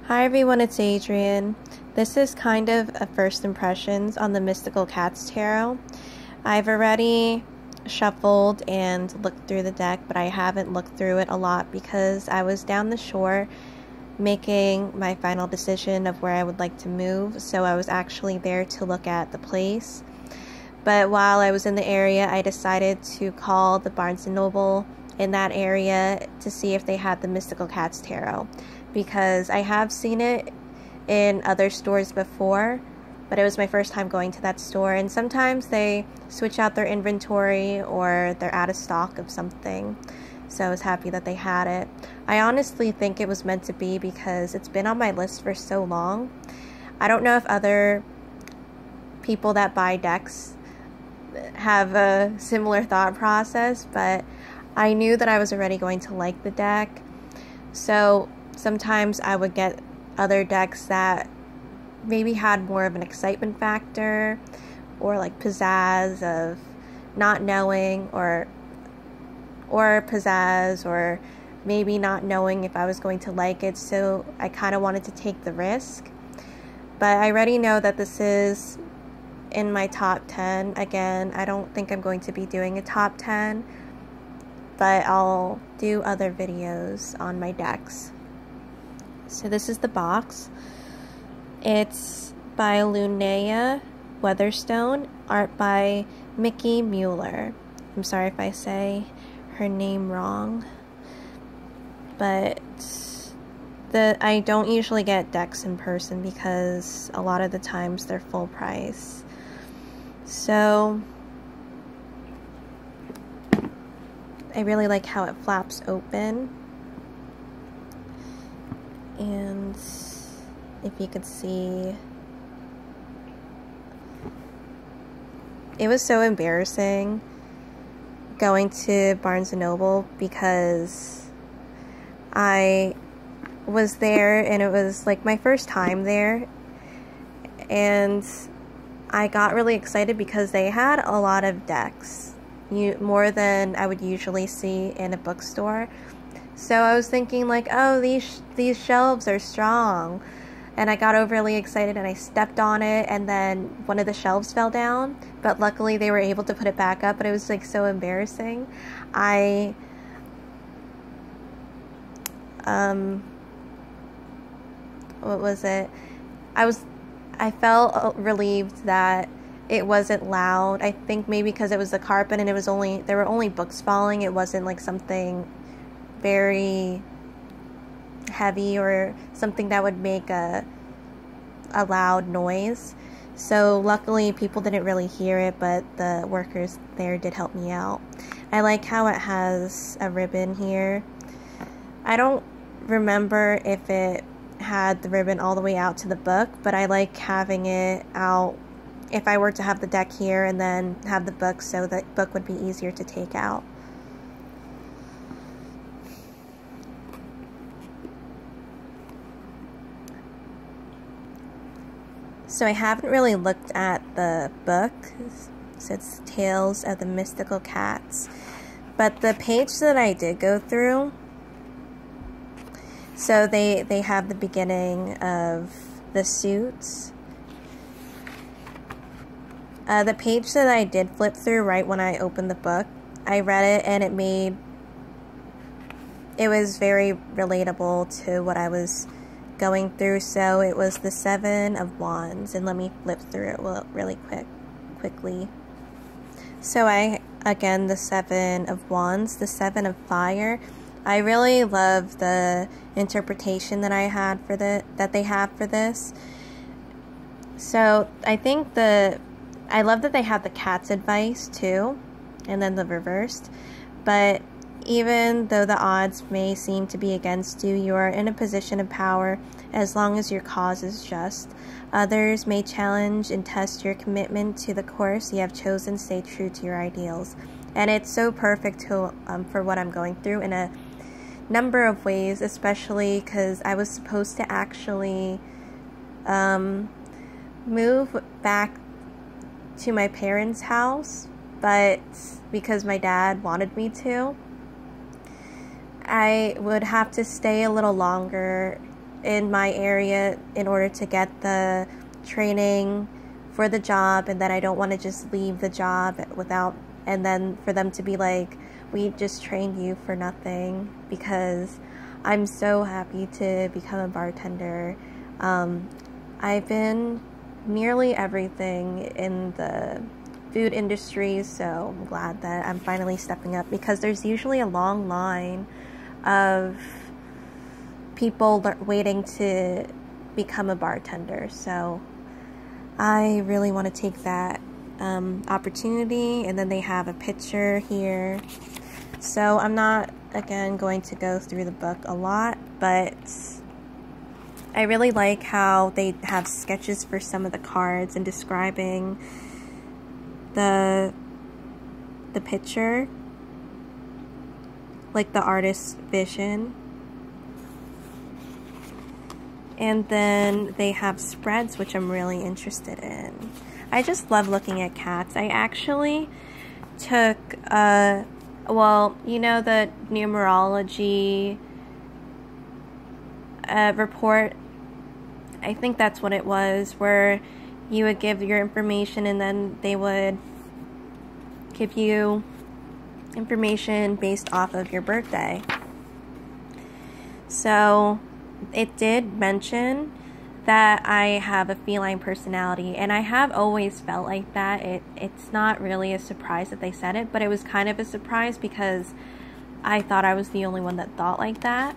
Hi everyone, it's Adrian. This is kind of a first impressions on the Mystical Cats Tarot. I've already shuffled and looked through the deck, but I haven't looked through it a lot because I was down the shore making my final decision of where I would like to move, so I was actually there to look at the place. But while I was in the area, I decided to call the Barnes & Noble in that area to see if they had the Mystical Cats Tarot, because I have seen it in other stores before, but it was my first time going to that store, and sometimes they switch out their inventory or they're out of stock of something, so I was happy that they had it. I honestly think it was meant to be because it's been on my list for so long. I don't know if other people that buy decks have a similar thought process, but I knew that I was already going to like the deck, so sometimes I would get other decks that maybe had more of an excitement factor or like pizzazz of not knowing, or pizzazz, or maybe not knowing if I was going to like it, so I kind of wanted to take the risk. But I already know that this is in my top 10. Again, I don't think I'm going to be doing a top 10, but I'll do other videos on my decks. So this is the box. It's by Lunea Weatherstone, art by Mickey Mueller. I'm sorry if I say her name wrong, but I don't usually get decks in person because a lot of the times they're full price. So I really like how it flaps open, and if you could see, it was so embarrassing going to Barnes & Noble because I was there and it was like my first time there, and I got really excited because they had a lot of decks, more than I would usually see in a bookstore. So I was thinking like, oh, these shelves are strong, and I got overly excited and I stepped on it, and then one of the shelves fell down, but luckily they were able to put it back up. But it was like so embarrassing. What was it? I felt relieved that it wasn't loud. I think maybe because it was the carpet and there were only books falling. It wasn't like something very heavy or something that would make a loud noise. So luckily people didn't really hear it, but the workers there did help me out. I like how it has a ribbon here. I don't remember if it had the ribbon all the way out to the book, but I like having it out if I were to have the deck here and then have the book, so the book would be easier to take out. So I haven't really looked at the book, so it's Tales of the Mystical Cats, but the page that I did go through, so they have the beginning of the suits. The page that I did flip through right when I opened the book, I read it and it was very relatable to what I was going through. So it was the Seven of Wands, and let me flip through it really quickly. So again, the Seven of Wands, the Seven of Fire. I really love the interpretation that that they have for this. So I think I love that they have the cat's advice too, and then the reversed. But even though the odds may seem to be against you, you are in a position of power as long as your cause is just. Others may challenge and test your commitment to the course you have chosen. Stay true to your ideals. And it's so perfect for what I'm going through in a number of ways, especially because I was supposed to actually move back to my parents' house, but because my dad wanted me to, I would have to stay a little longer in my area in order to get the training for the job, and then I don't want to just leave the job without, and then for them to be like, we just trained you for nothing, because I'm so happy to become a bartender. I've been nearly everything in the food industry, so I'm glad that I'm finally stepping up, because there's usually a long line of people waiting to become a bartender. So I really want to take that opportunity. And then they have a picture here. So I'm not, again, going to go through the book a lot, but I really like how they have sketches for some of the cards and describing the picture, like the artist's vision. And then they have spreads, which I'm really interested in. I just love looking at cats. I actually took, well, you know, the numerology report, I think that's what it was, where you would give your information and then they would give you information based off of your birthday. So it did mention that I have a feline personality, and I have always felt like that. It's not really a surprise that they said it, but it was kind of a surprise because I thought I was the only one that thought like that.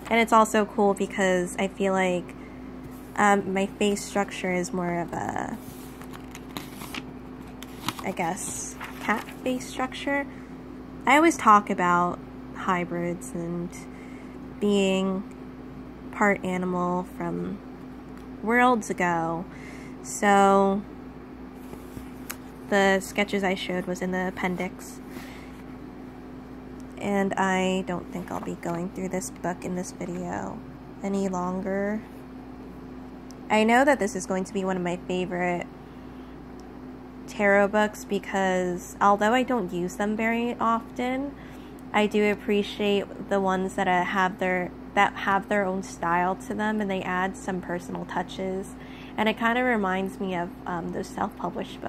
And it's also cool because I feel like my face structure is more of a, I guess, cat face structure. I always talk about hybrids and being part animal from worlds ago. So the sketches I showed was in the appendix. And I don't think I'll be going through this book in this video any longer. I know that this is going to be one of my favorite tarot books because although I don't use them very often, I do appreciate the ones that have their own style to them, and they add some personal touches. And it kind of reminds me of those self-published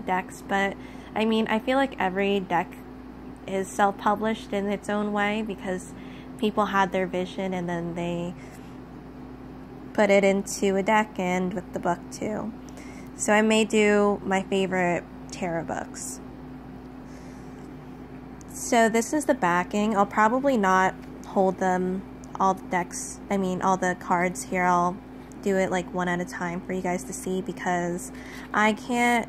decks. But I mean, I feel like every deck is self-published in its own way because people had their vision and then they put it into a deck and with the book too. So I may do my favorite tarot books. So this is the backing. I'll probably not hold them all the decks, all the cards here. I'll do it like one at a time for you guys to see because I can't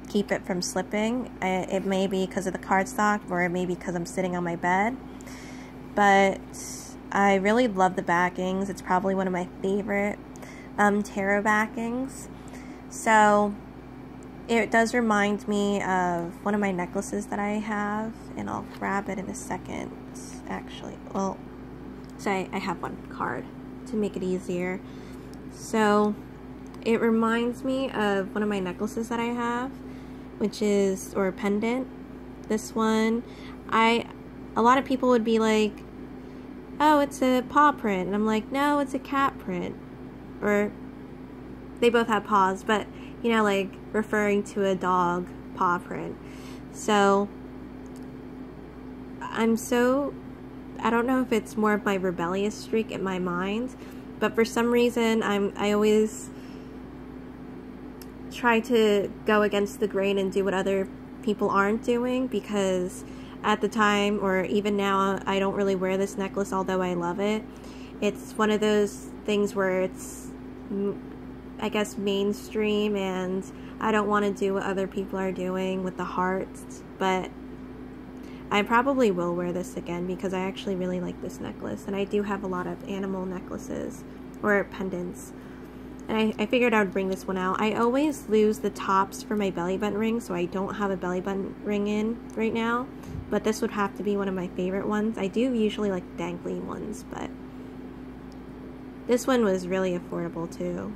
keep it from slipping. It may be because of the cardstock, or it may be because I'm sitting on my bed, but I really love the backings. It's probably one of my favorite tarot backings. So it does remind me of one of my necklaces that I have, and I'll grab it in a second, actually. Well, so I have one card to make it easier. So it reminds me of one of my necklaces that I have, which is, or a pendant. This one, a lot of people would be like, oh, it's a paw print. And I'm like, no, it's a cat print. Or they both have paws, but you know, like referring to a dog paw print. So I don't know if it's more of my rebellious streak in my mind, but for some reason I always try to go against the grain and do what other people aren't doing, because at the time, or even now, I don't really wear this necklace, although I love it. It's one of those things where it's, I guess, mainstream, and I don't want to do what other people are doing with the hearts, but I probably will wear this again because I actually really like this necklace, and I do have a lot of animal necklaces, or pendants. And I figured I would bring this one out. I always lose the tops for my belly button ring, so I don't have a belly button ring in right now. But this would have to be one of my favorite ones. I do usually like dangly ones, but this one was really affordable too.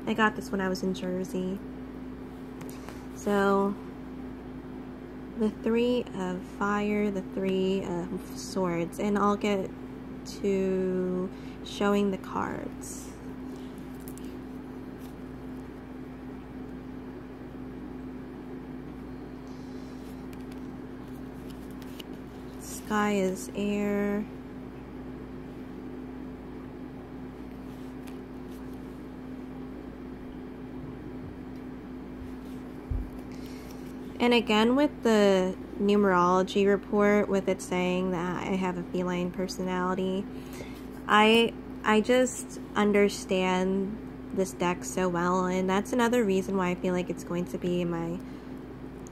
I got this when I was in Jersey. So the 3 of fire, the 3 of swords, and I'll get to showing the cards. Sky is air. And again, with the numerology report, with it saying that I have a feline personality, I just understand this deck so well, and that's another reason why I feel like it's going to be my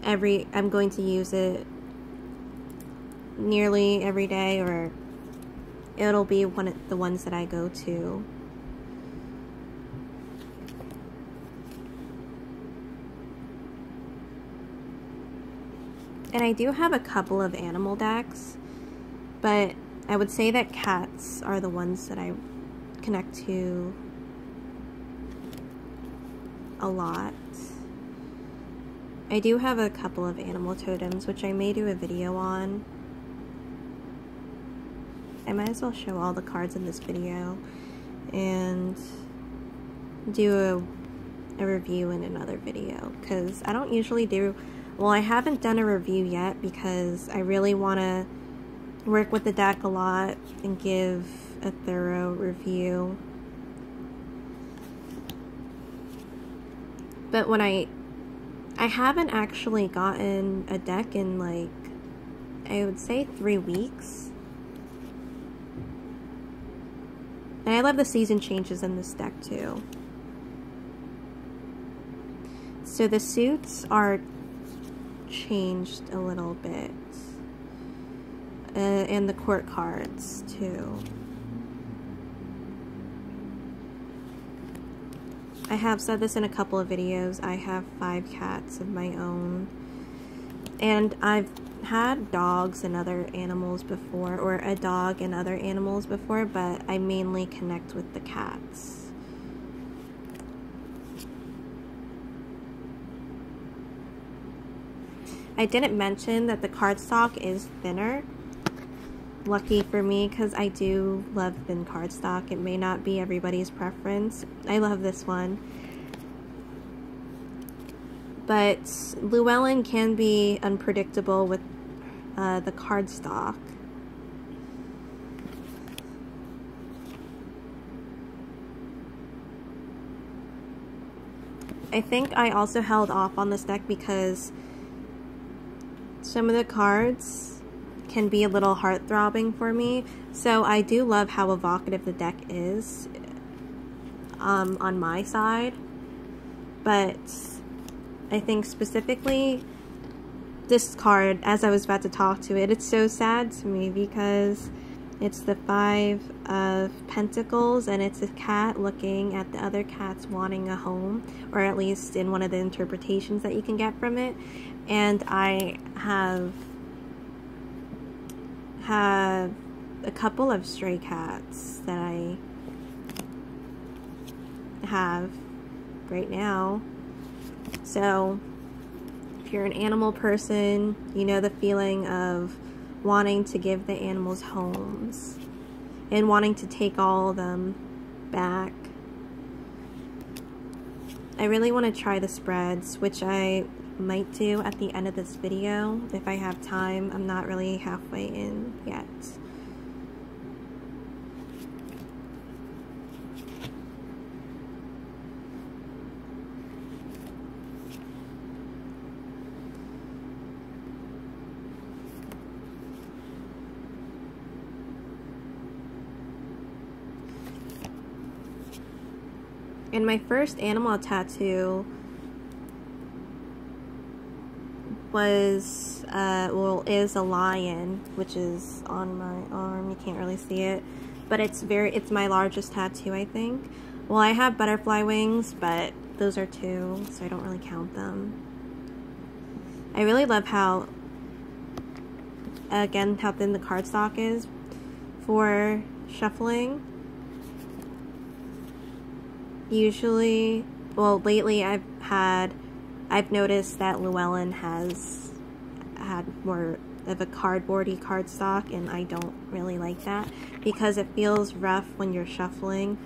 I'm going to use it nearly every day, or it'll be one of the ones that I go to. And I do have a couple of animal decks, but I would say that cats are the ones that I connect to a lot. I do have a couple of animal totems, which I may do a video on. I might as well show all the cards in this video and do a review in another video, because I don't usually do, well, I haven't done a review yet because I really want to work with the deck a lot and give a thorough review. But when I haven't actually gotten a deck in, like, I would say 3 weeks. And I love the season changes in this deck too. So the suits are changed a little bit. And the court cards too. I have said this in a couple of videos. I have 5 cats of my own. And I've had dogs and other animals before, or a dog and other animals before, but I mainly connect with the cats. I didn't mention that the cardstock is thinner. Lucky for me, because I do love thin cardstock. It may not be everybody's preference. I love this one. But Llewellyn can be unpredictable with the cardstock. I think I also held off on this deck because some of the cards can be a little heart-throbbing for me. So I do love how evocative the deck is on my side. But I think specifically this card, as I was about to talk to it, it's so sad to me because it's the 5 of Pentacles, and it's a cat looking at the other cats wanting a home, or at least in one of the interpretations that you can get from it. And I have a couple of stray cats that I have right now. So if you're an animal person, you know the feeling of wanting to give the animals homes and wanting to take all of them back. I really want to try the spreads, which I might do at the end of this video if I have time. I'm not really halfway in yet. And my first animal tattoo was, is a lion, which is on my arm. You can't really see it, but it's my largest tattoo, I think. Well, I have butterfly wings, but those are 2, so I don't really count them. I really love how, again, how thin the cardstock is for shuffling. Usually, well, lately I've noticed that Llewellyn has had more of a cardboardy cardstock, and I don't really like that because it feels rough when you're shuffling.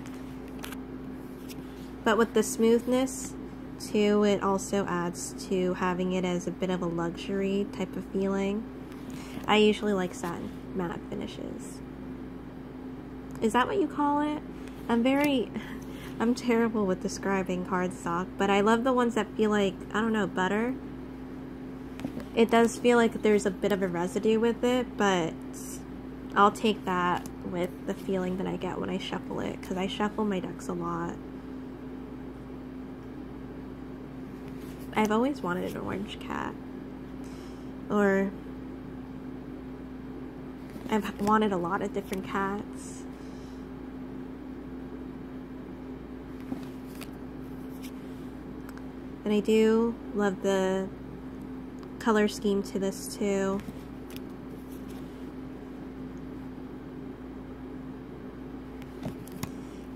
But with the smoothness too, it also adds to having it as a bit of a luxury type of feeling. I usually like satin matte finishes. Is that what you call it? I'm terrible with describing cardstock, but I love the ones that feel like, I don't know, butter. It does feel like there's a bit of a residue with it, but I'll take that with the feeling that I get when I shuffle it, because I shuffle my decks a lot. I've always wanted an orange cat, or I've wanted a lot of different cats. And I do love the color scheme to this too.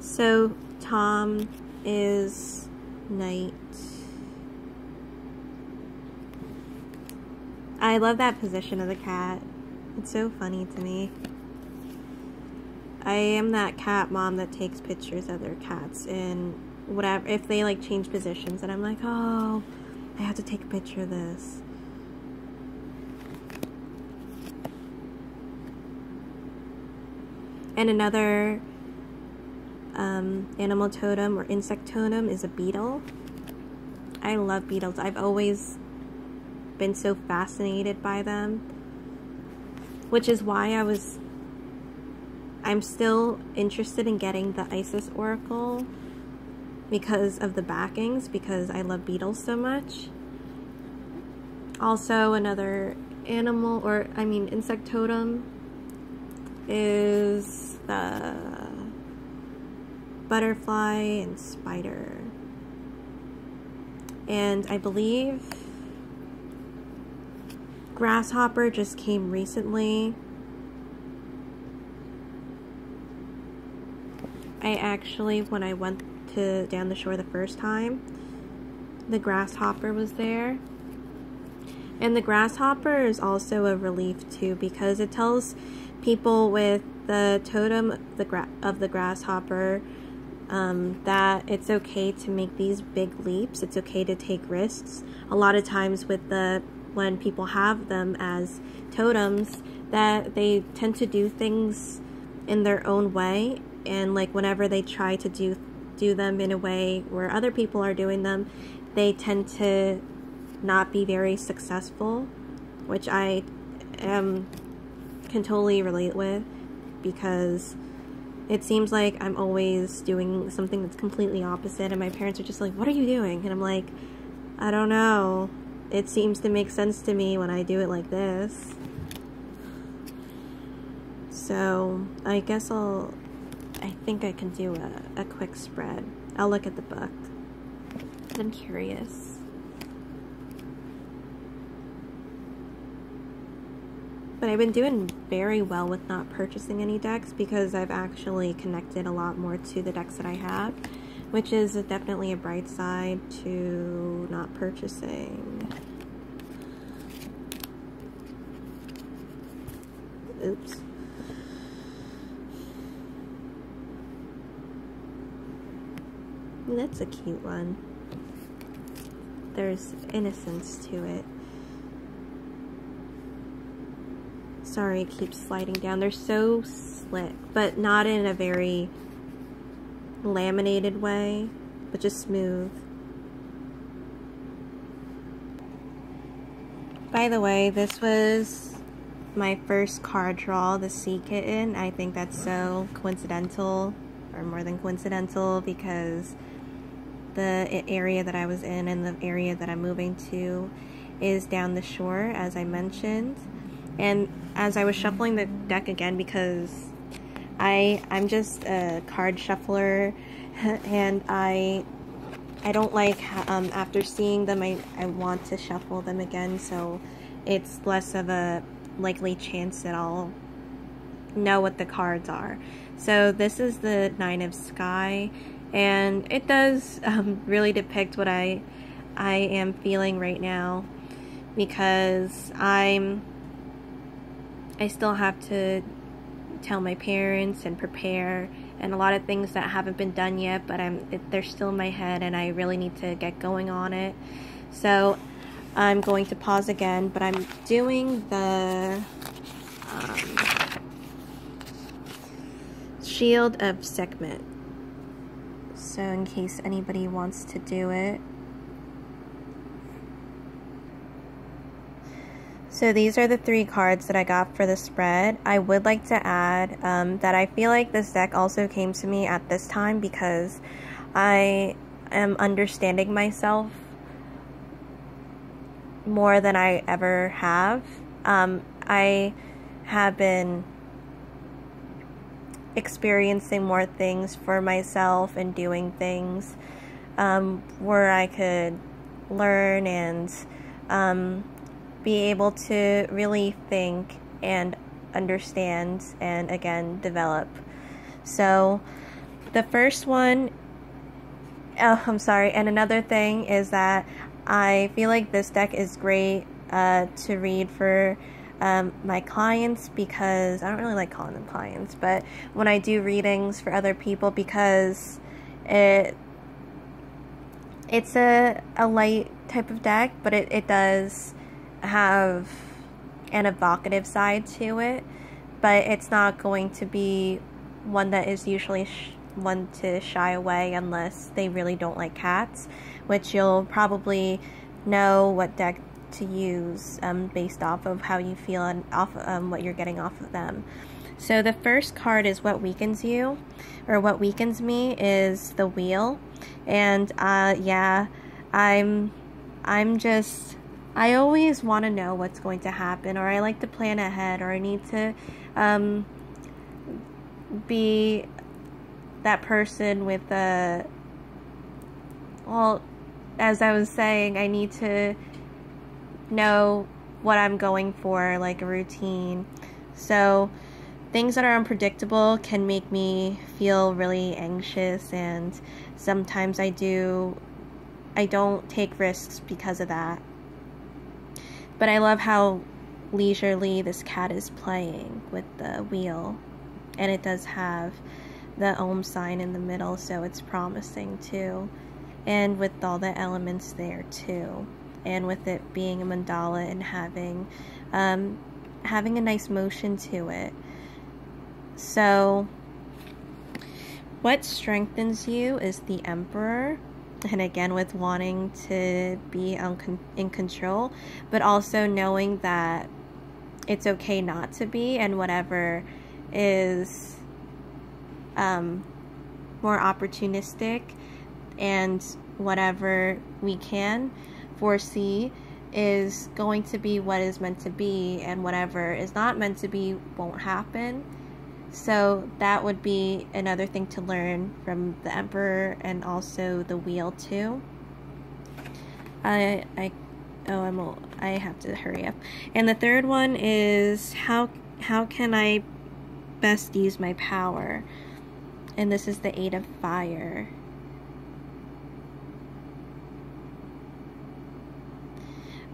So Tom is knight. I love that position of the cat. It's so funny to me. I am that cat mom that takes pictures of their cats and whatever, if they like change positions, and I'm like, oh, I have to take a picture of this. And another animal totem or insect totem is a beetle. I love beetles. I've always been so fascinated by them, which is why I'm still interested in getting the Isis Oracle because of the backings, because I love beetles so much. Also, another animal, or I mean insect totem, is the butterfly and spider. And I believe grasshopper just came recently. I actually, when I went to Down the Shore the first time, the grasshopper was there. And the grasshopper is also a relief too, because it tells people with the totem of the grasshopper that it's okay to make these big leaps. It's okay to take risks. A lot of times when people have them as totems, that they tend to do things in their own way, and like whenever they try to do them in a way where other people are doing them, they tend to not be very successful, which I can totally relate with, because it seems like I'm always doing something that's completely opposite, and my parents are just like, what are you doing? And I'm like, I don't know. It seems to make sense to me when I do it like this. So I guess I think I can do a quick spread. I'll look at the book. I'm curious. But I've been doing very well with not purchasing any decks, because I've actually connected a lot more to the decks that I have, which is definitely a bright side to not purchasing. Oops. That's a cute one. There's innocence to it. Sorry, it keeps sliding down. They're so slick, but not in a very laminated way, but just smooth. By the way, this was my first card draw, the Sea Kitten. I think that's so coincidental, or more than coincidental, because the area that I was in and the area that I'm moving to is Down the Shore, as I mentioned. And as I was shuffling the deck again, because I'm just a card shuffler, and I don't like, after seeing them, I want to shuffle them again, so it's less of a likely chance that I'll know what the cards are. So this is the Nine of Sky, and it does really depict what I am feeling right now. because I still have to tell my parents and prepare, and a lot of things that haven't been done yet, but they're still in my head and I really need to get going on it. So I'm going to pause again, but I'm doing the Shield of Sekhmet, so in case anybody wants to do it. So these are the 3 cards that I got for the spread. I would like to add that I feel like this deck also came to me at this time because I am understanding myself more than I ever have. I have been experiencing more things for myself and doing things where I could learn and be able to really think and understand and again develop. So the first one, I'm sorry, and another thing is that I feel like this deck is great to read for my clients, because I don't really like calling them clients, but when I do readings for other people, because it's a light type of deck, but it does have an evocative side to it, but it's not going to be one that is usually one to shy away unless they really don't like cats, which you'll probably know what deck to use based off of how you feel and off what you're getting off of them. So the first card is what weakens you, or what weakens me, is the Wheel. And yeah, I always want to know what's going to happen, or I like to plan ahead, or I need to be that person with well, as I was saying, I need to know what I'm going for, like a routine. So things that are unpredictable can make me feel really anxious, and sometimes I don't take risks because of that. But I love how leisurely this cat is playing with the wheel, and it does have the Om sign in the middle, so it's promising too, and with all the elements there too, and with it being a mandala and having a nice motion to it. So what strengthens you is the Emperor, and again with wanting to be in control, but also knowing that it's okay not to be, and whatever is more opportunistic and whatever we can foresee is going to be what is meant to be, and whatever is not meant to be won't happen. So that would be another thing to learn from the Emperor, and also the Wheel too. I have to hurry up. And the third one is how can I best use my power? And this is the Eight of Fire.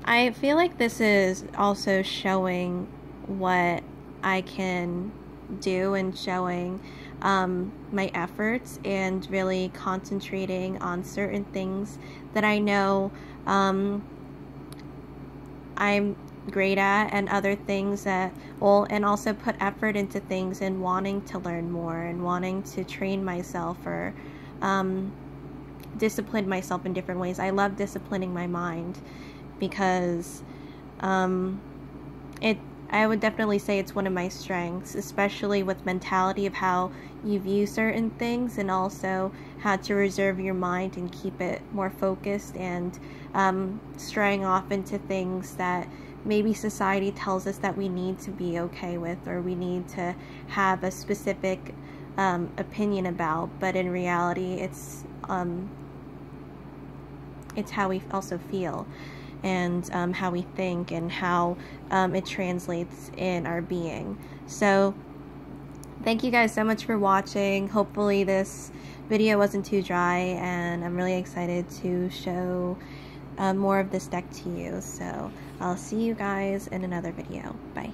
I feel like this is also showing what I can do, and showing my efforts, and really concentrating on certain things that I know I'm great at, and other things that and also put effort into things, and wanting to learn more, and wanting to train myself, or discipline myself in different ways. I love disciplining my mind, because I would definitely say it's one of my strengths, especially with mentality of how you view certain things, and also how to reserve your mind and keep it more focused, and straying off into things that maybe society tells us that we need to be okay with, or we need to have a specific opinion about, but in reality it's how we also feel, and how we think, and how it translates in our being. So thank you guys so much for watching. Hopefully this video wasn't too dry, and I'm really excited to show more of this deck to you. So I'll see you guys in another video. Bye.